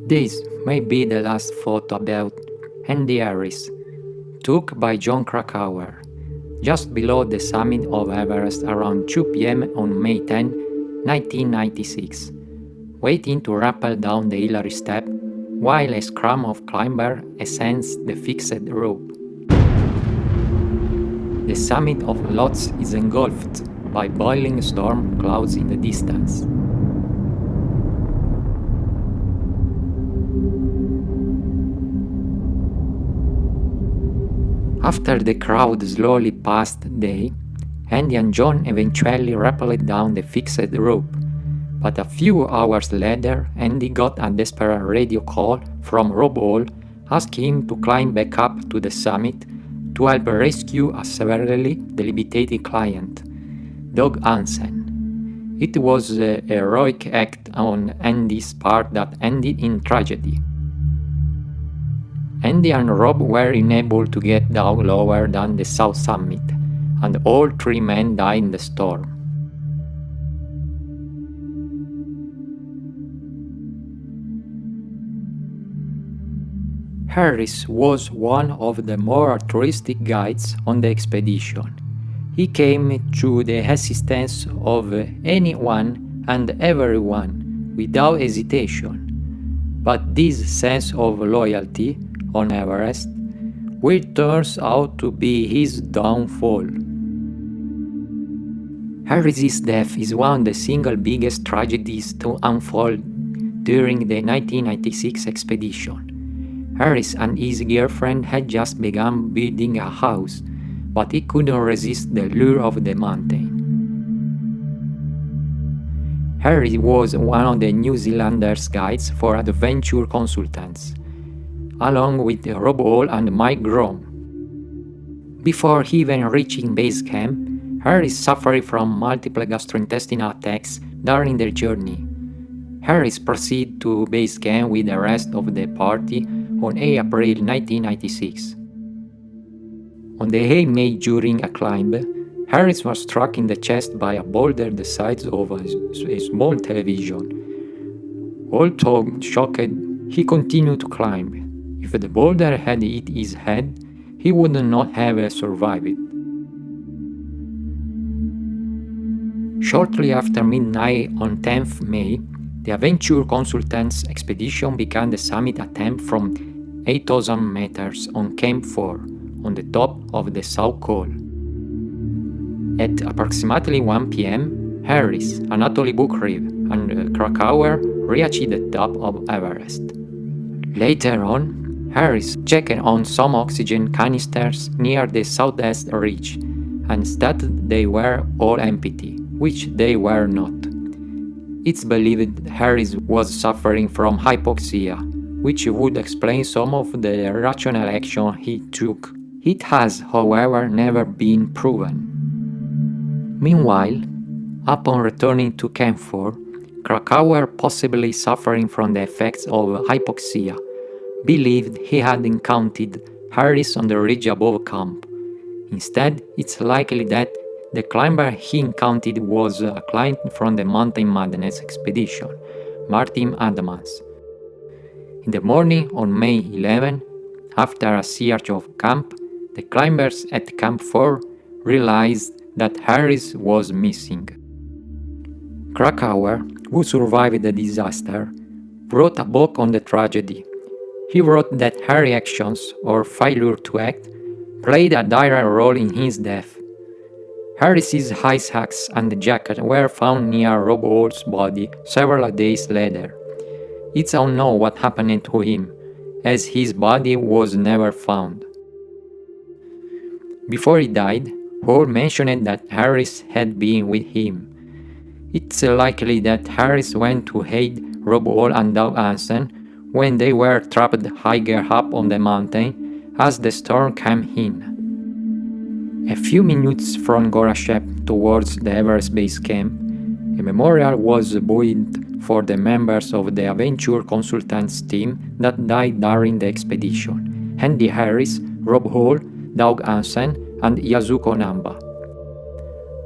This may be the last photo about Andy Harris, took by John Krakauer, just below the summit of Everest around 2 p.m. on May 10, 1996, waiting to rappel down the Hillary step while a scrum of climbers ascends the fixed rope. The summit of Lhotse is engulfed by boiling storm clouds in the distance. After the crowd slowly passed day, Andy and John eventually rappelled down the fixed rope, but a few hours later Andy got a desperate radio call from Rob Hall asking him to climb back up to the summit to help rescue a severely debilitated client, Doug Hansen. It was a heroic act on Andy's part that ended in tragedy. Andy and Rob were unable to get down lower than the south summit, and all three men died in the storm. Harris was one of the more altruistic guides on the expedition. He came to the assistance of anyone and everyone without hesitation. But this sense of loyalty on Everest, which turns out to be his downfall. Harris's death is one of the single biggest tragedies to unfold during the 1996 expedition. Harris and his girlfriend had just begun building a house, but he couldn't resist the lure of the mountain. Harris was one of the New Zealanders' guides for adventure consultants, along with Rob Hall and Mike Grom. Before even reaching base camp, Harris suffered from multiple gastrointestinal attacks during their journey. Harris proceeded to base camp with the rest of the party on April 1996. On the day made during a climb, Harris was struck in the chest by a boulder the size of a small television. Although shocked, he continued to climb. If the boulder had hit his head, he would not have survived. Shortly after midnight on 10th May, the Adventure Consultants expedition began the summit attempt from 8,000 meters on Camp 4, on the top of the South Col. At approximately 1 p.m., Harris, Anatoly Bukriv, and Krakauer reached the top of Everest. Later on, Harris checked on some oxygen canisters near the southeast ridge and stated they were all empty, which they were not. It's believed Harris was suffering from hypoxia, which would explain some of the irrational action he took. It has, however, never been proven. Meanwhile, upon returning to Camp 4, Krakauer, possibly suffering from the effects of hypoxia, believed he had encountered Harris on the ridge above camp. Instead, it's likely that the climber he encountered was a client from the Mountain Madness expedition, Martin Adamans. In the morning on May 11, after a search of camp, the climbers at Camp 4 realized that Harris was missing. Krakauer, who survived the disaster, wrote a book on the tragedy. He wrote that her reactions, or failure to act, played a direct role in his death. Harris's ice axe and jacket were found near Rob Hall's body several days later. It's unknown what happened to him, as his body was never found. Before he died, Hall mentioned that Harris had been with him. It's likely that Harris went to aid Rob Hall and Doug Hansen when they were trapped higher up on the mountain as the storm came in. A few minutes from Gorashep towards the Everest base camp, a memorial was built for the members of the Adventure Consultants team that died during the expedition: Andy Harris, Rob Hall, Doug Hansen, and Yasuko Namba.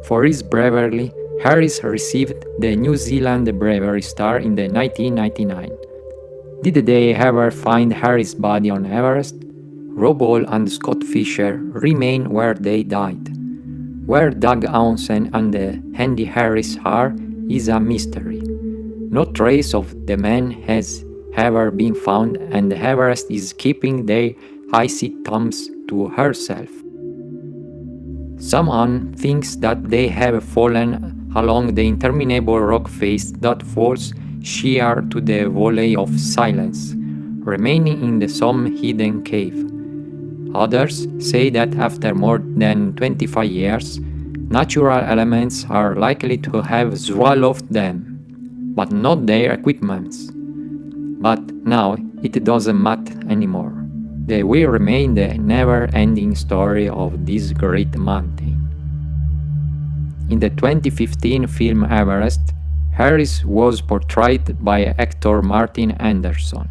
For his bravery, Harris received the New Zealand Bravery Star in the 1999. Did they ever find Harry's body on Everest? Rob Hall and Scott Fisher remain where they died. Where Doug Aunsen and Andy Harris are is a mystery. No trace of the man has ever been found, and Everest is keeping their icy tombs to herself. Someone thinks that they have fallen along the interminable rock face that falls sheer to the valley of silence, remaining in some hidden cave. Others say that after more than 25 years, natural elements are likely to have swallowed them, but not their equipments. But now it doesn't matter anymore. They will remain the never-ending story of this great mountain. In the 2015 film Everest, Harris was portrayed by actor Martin Anderson.